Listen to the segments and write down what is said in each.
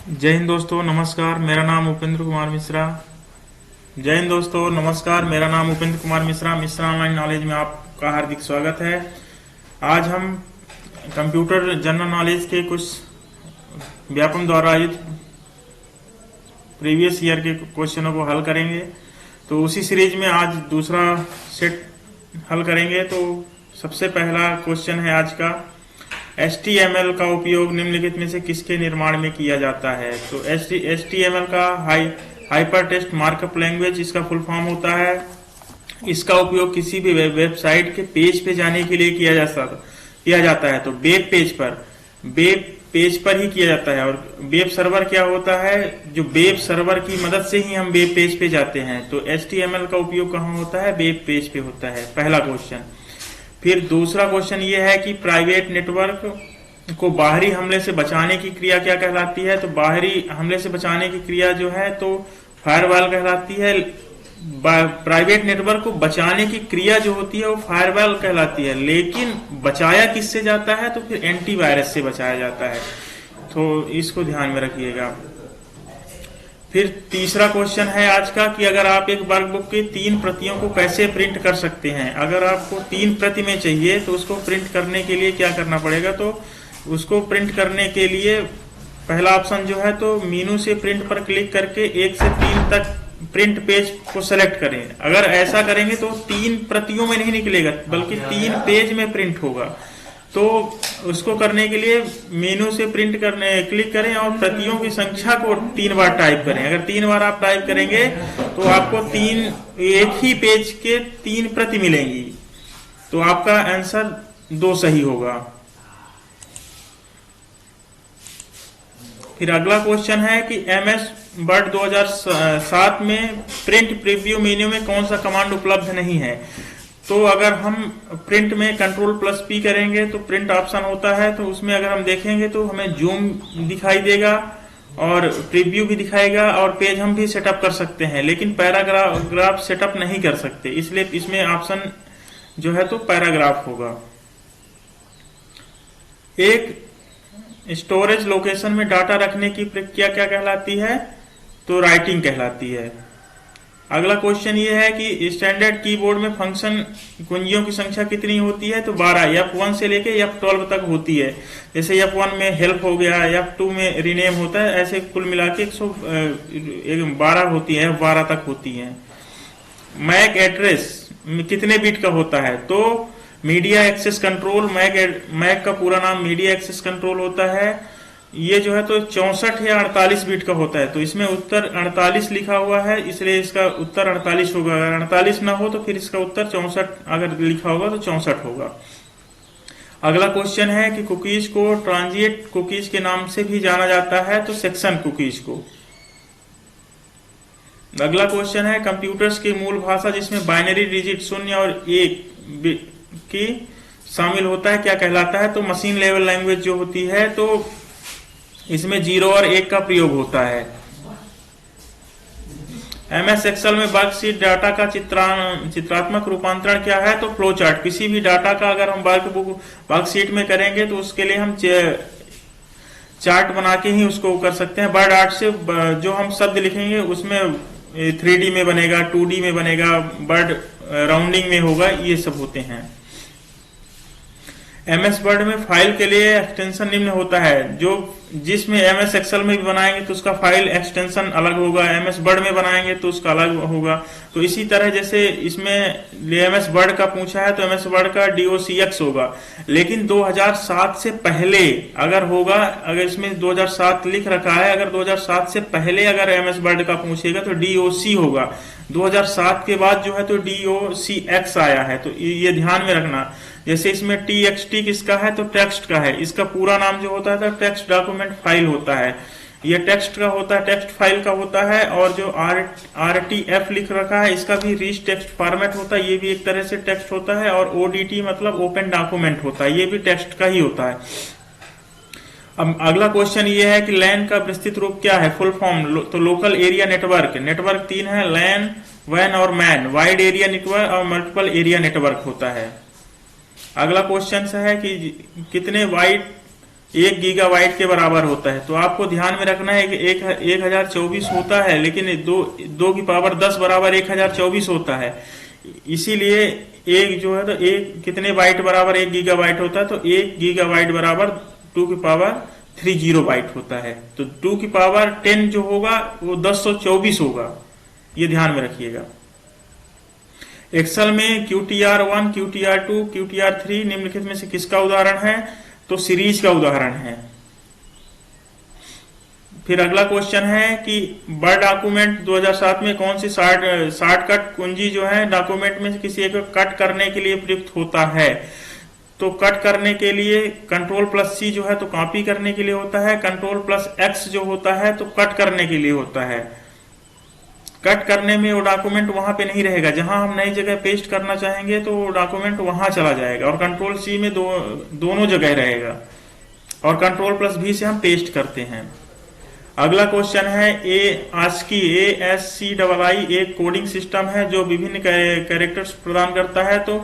जय हिंद दोस्तों, नमस्कार। मेरा नाम उपेंद्र कुमार मिश्रा। जय हिंद दोस्तों, नमस्कार। मेरा नाम उपेंद्र कुमार मिश्रा। मिश्रा ऑनलाइन नॉलेज में आपका हार्दिक स्वागत है। आज हम कंप्यूटर जनरल नॉलेज के कुछ व्यापम द्वारा आयोजित प्रीवियस ईयर के क्वेश्चनों को हल करेंगे। तो उसी सीरीज में आज दूसरा सेट हल करेंगे। तो सबसे पहला क्वेश्चन है आज का, HTML का उपयोग निम्नलिखित में से किसके निर्माण में किया जाता है। तो HTML का हाइपर टेक्स्ट मार्कअप लैंग्वेज, इसका फुल फॉर्म होता है। इसका उपयोग किसी भी वेबसाइट के पेज पे जाने के लिए किया जाता है। तो वेब पेज पर ही किया जाता है। और वेब सर्वर क्या होता है, जो वेब सर्वर की मदद से ही हम वेब पेज पे जाते हैं। तो HTML का उपयोग कहाँ होता है, वेब पेज पे होता है। पहला क्वेश्चन। फिर दूसरा क्वेश्चन ये है कि प्राइवेट नेटवर्क को बाहरी हमले से बचाने की क्रिया क्या कहलाती है। तो बाहरी हमले से बचाने की क्रिया जो है तो फायरवॉल कहलाती है। प्राइवेट नेटवर्क को बचाने की क्रिया जो होती है वो फायरवॉल कहलाती है। लेकिन बचाया किससे जाता है, तो फिर एंटीवायरस से बचाया जाता है। तो इसको ध्यान में रखिएगा। फिर तीसरा क्वेश्चन है आज का कि अगर आप एक वर्कबुक की 3 प्रतियों को कैसे प्रिंट कर सकते हैं। अगर आपको 3 प्रति में चाहिए तो उसको प्रिंट करने के लिए क्या करना पड़ेगा। तो उसको प्रिंट करने के लिए पहला ऑप्शन जो है तो मेनू से प्रिंट पर क्लिक करके 1 से 3 तक प्रिंट पेज को सेलेक्ट करें। अगर ऐसा करेंगे तो 3 प्रतियों में नहीं निकलेगा, बल्कि 3 पेज में प्रिंट होगा। तो उसको करने के लिए मेनू से प्रिंट करने क्लिक करें और प्रतियों की संख्या को 3 बार टाइप करें। अगर 3 बार आप टाइप करेंगे तो आपको एक ही पेज के 3 प्रति मिलेंगी। तो आपका आंसर 2 सही होगा। फिर अगला क्वेश्चन है कि MS वर्ड 2007 में प्रिंट प्रीव्यू मेन्यू में कौन सा कमांड उपलब्ध नहीं है। तो अगर हम प्रिंट में Ctrl+P करेंगे तो प्रिंट ऑप्शन होता है। तो उसमें अगर हम देखेंगे तो हमें जूम दिखाई देगा और प्रीव्यू भी दिखाएगा और पेज हम भी सेटअप कर सकते हैं। लेकिन पैराग्राफ सेटअप नहीं कर सकते, इसलिए इसमें ऑप्शन जो है तो पैराग्राफ होगा। एक स्टोरेज लोकेशन में डाटा रखने की प्रक्रिया क्या कहलाती है, तो राइटिंग कहलाती है। अगला क्वेश्चन ये है कि स्टैंडर्ड कीबोर्ड में फंक्शन कुंजियों की संख्या कितनी होती है। तो 12 F1 से लेके F12 तक होती है। जैसे F1 में हेल्प हो गया, F2 में रीनेम होता है, ऐसे कुल मिला के 112 होती है, 12 तक होती है। मैक एड्रेस कितने बिट का होता है, तो मीडिया एक्सेस कंट्रोल, मैक का पूरा नाम मीडिया एक्सेस कंट्रोल होता है। ये जो है तो 64 या 48 बिट का होता है। तो इसमें उत्तर 48 लिखा हुआ है, इसलिए इसका उत्तर 48 होगा। अगर 48 ना हो तो फिर इसका उत्तर 64 अगर लिखा होगा तो 64 होगा। अगला क्वेश्चन है कि कुकीज को ट्रांजिएंट कुकीज के नाम से भी जाना जाता है, तो सेक्शन कुकीज को। अगला क्वेश्चन है कंप्यूटर्स की मूल भाषा जिसमें बाइनरी डिजिट 0 और 1 की शामिल होता है क्या कहलाता है। तो मशीन लेवल लैंग्वेज जो होती है तो इसमें 0 और 1 का प्रयोग होता है। MS एक्सेल में वर्कशीट डाटा का चित्रात्मक रूपांतरण क्या है, तो फ्लो चार्ट। किसी भी डाटा का अगर हम वर्कशीट में करेंगे तो उसके लिए हम चार्ट बना के ही उसको कर सकते हैं। वर्ड आर्ट से जो हम शब्द लिखेंगे उसमें 3D में बनेगा, 2D में बनेगा, वर्ड राउंडिंग में होगा, ये सब होते हैं। MS वर्ड में फाइल के लिए एक्सटेंशन निम्न होता है। जिसमें MS एक्सेल में भी बनाएंगे तो उसका फाइल एक्सटेंशन अलग होगा, MS वर्ड में बनाएंगे तो उसका अलग होगा। तो इसी तरह जैसे इसमें MS वर्ड का पूछा है तो MS वर्ड का DOCX होगा। लेकिन 2007 से पहले अगर होगा, अगर इसमें 2007 लिख रखा है, अगर 2007 से पहले अगर MS वर्ड का पूछेगा तो DOC होगा। 2007 के बाद जो है तो DOCX आया है। तो ये ध्यान में रखना। जैसे इसमें TXT किसका है, तो टेक्स्ट का है। इसका पूरा नाम जो होता है तो टेक्स्ट डॉक्यूमेंट फाइल होता है। ये टेक्स्ट का होता है, टेक्स्ट फाइल का होता है। और जो RTF लिख रखा है इसका भी रिच टेक्स्ट फॉर्मेट होता है, ये भी एक तरह से टेक्स्ट होता है। और ODT मतलब ओपन डॉक्यूमेंट होता है, ये भी टेक्स्ट का ही होता है। अब अगला क्वेश्चन ये है कि लैन का विस्तृत रूप क्या है, फुल फॉर्म। तो लोकल एरिया नेटवर्क। नेटवर्क 3 है, लैन, वैन और मैन। वाइड एरिया नेटवर्क और मल्टीपल एरिया नेटवर्क होता है। अगला क्वेश्चन है कि कितने बाइट 1 गीगाबाइट के बराबर होता है। तो आपको ध्यान में रखना है कि 1024 होता है, लेकिन 2 की पावर 10 बराबर 1024 होता है। इसीलिए एक जो है तो एक कितने बाइट बराबर 1 गीगाबाइट होता है, तो 1 गीगाबाइट बराबर 2 की पावर 30 बाइट होता है। तो 2 की पावर 10 जो होगा वो 1024 होगा, ये ध्यान में रखिएगा। एक्सेल में QTR1, QTR2, QTR3 निम्नलिखित में से किसका उदाहरण है, तो सीरीज का उदाहरण है। फिर अगला क्वेश्चन है कि वर्ड डॉक्यूमेंट 2007 में कौन सी शॉर्टकट कुंजी जो है डॉक्यूमेंट में से किसी एक कट करने के लिए प्रयुक्त होता है। तो कट करने के लिए Ctrl+C जो है तो कॉपी करने के लिए होता है, Ctrl+X जो होता है तो कट करने के लिए होता है। कट करने में वो डॉक्यूमेंट वहां पे नहीं रहेगा, जहां हम नई जगह पेस्ट करना चाहेंगे तो वो डॉक्यूमेंट वहां चला जाएगा, और Ctrl+C में दोनों जगह रहेगा, और Ctrl+V से हम पेस्ट करते हैं। अगला क्वेश्चन है ASCII एक कोडिंग सिस्टम है जो विभिन्न कैरेक्टर्स प्रदान करता है। तो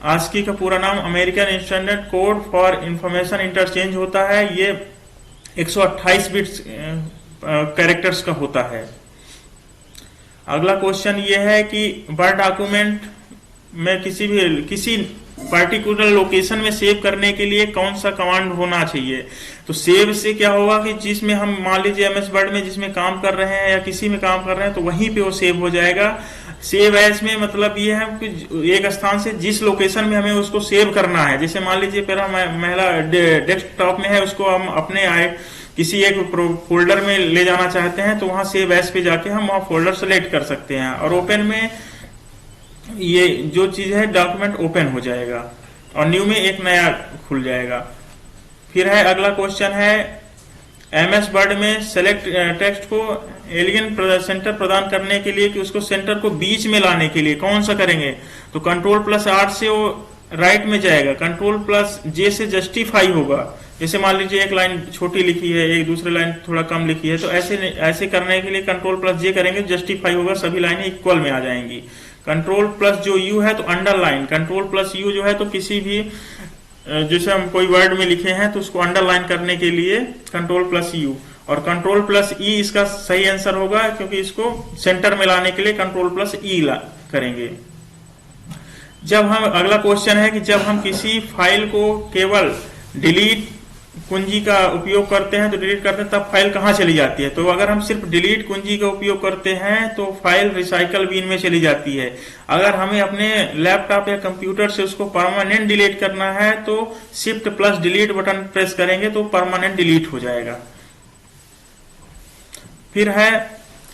ASCII का पूरा नाम American standard code for information interchange होता है। ये 128 बिट्स कैरेक्टर्स का होता है। अगला क्वेश्चन ये है कि वर्ड डॉक्यूमेंट में किसी पर्टिकुलर लोकेशन में सेव करने के लिए कौन सा कमांड होना चाहिए। तो सेव से क्या होगा कि जिसमें हम मान लीजिए MS वर्ड में जिसमें काम कर रहे हैं या किसी में काम कर रहे हैं तो वहीं पे वो सेव हो जाएगा। सेव एज में मतलब ये है कि एक स्थान से जिस लोकेशन में हमें उसको सेव करना है, जैसे मान लीजिए मेरा महिला डेस्कटॉप में है, उसको हम अपने किसी एक फोल्डर में ले जाना चाहते हैं तो वहां सेव एज पे जाके हम वहां फोल्डर सेलेक्ट कर सकते हैं, और ओपन में ये जो चीज है डॉक्यूमेंट ओपन हो जाएगा और न्यू में एक नया खुल जाएगा। फिर है अगला क्वेश्चन है MS वर्ड में सेलेक्ट टेक्स्ट को एलिगेंट सेंटर प्रदान करने के लिए कि उसको सेंटर को बीच में लाने के लिए कौन सा करेंगे। तो Ctrl+R से वो राइट में जाएगा, Ctrl+J से जस्टिफाई होगा। जैसे मान लीजिए एक लाइन छोटी लिखी है, एक दूसरी लाइन थोड़ा कम लिखी है, तो ऐसे करने के लिए Ctrl+J करेंगे, जस्टिफाई होगा, सभी लाइनें इक्वल में आ जाएंगी। Ctrl+ जो U है तो अंडरलाइन, Ctrl+U जो है तो किसी भी जैसे हम कोई वर्ड में लिखे हैं तो उसको अंडरलाइन करने के लिए Ctrl+U, और Ctrl+E इसका सही आंसर होगा, क्योंकि इसको सेंटर में लाने के लिए Ctrl+E करेंगे। जब हम अगला क्वेश्चन है कि जब हम किसी फाइल को केवल डिलीट कुंजी का उपयोग करते हैं तो डिलीट करते हैं तब फाइल कहां चली जाती है। तो अगर हम सिर्फ डिलीट कुंजी का उपयोग करते हैं तो फाइल रिसाइकल बिन में चली जाती है। अगर हमें अपने लैपटॉप या कंप्यूटर से उसको परमानेंट डिलीट करना है तो Shift+Delete बटन प्रेस करेंगे तो परमानेंट डिलीट हो जाएगा। फिर है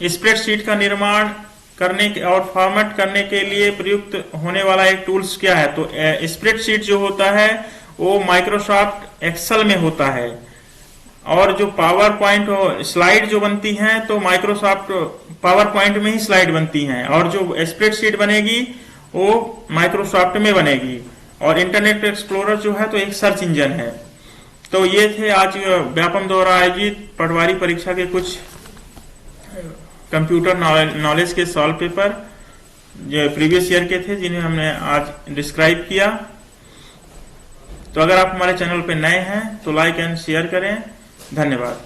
स्प्रेडशीट का निर्माण करने और फॉर्मेट करने के लिए प्रयुक्त होने वाला एक टूल्स क्या है। तो स्प्रेडशीट जो होता है वो माइक्रोसॉफ्ट एक्सेल में होता है, और जो पावर पॉइंट स्लाइड जो बनती हैं तो माइक्रोसॉफ्ट पावर पॉइंट में ही स्लाइड बनती हैं, और जो स्प्रेडशीट बनेगी वो माइक्रोसॉफ्ट में बनेगी। और इंटरनेट एक्सप्लोरर जो है तो एक सर्च इंजन है। तो ये थे आज व्यापम द्वारा आयोजित पटवारी परीक्षा के कुछ कंप्यूटर नॉलेज के सॉल्व पेपर जो प्रीवियस ईयर के थे, जिन्हें हमने आज डिस्क्राइब किया। तो अगर आप हमारे चैनल पे नए हैं तो लाइक एंड शेयर करें। धन्यवाद।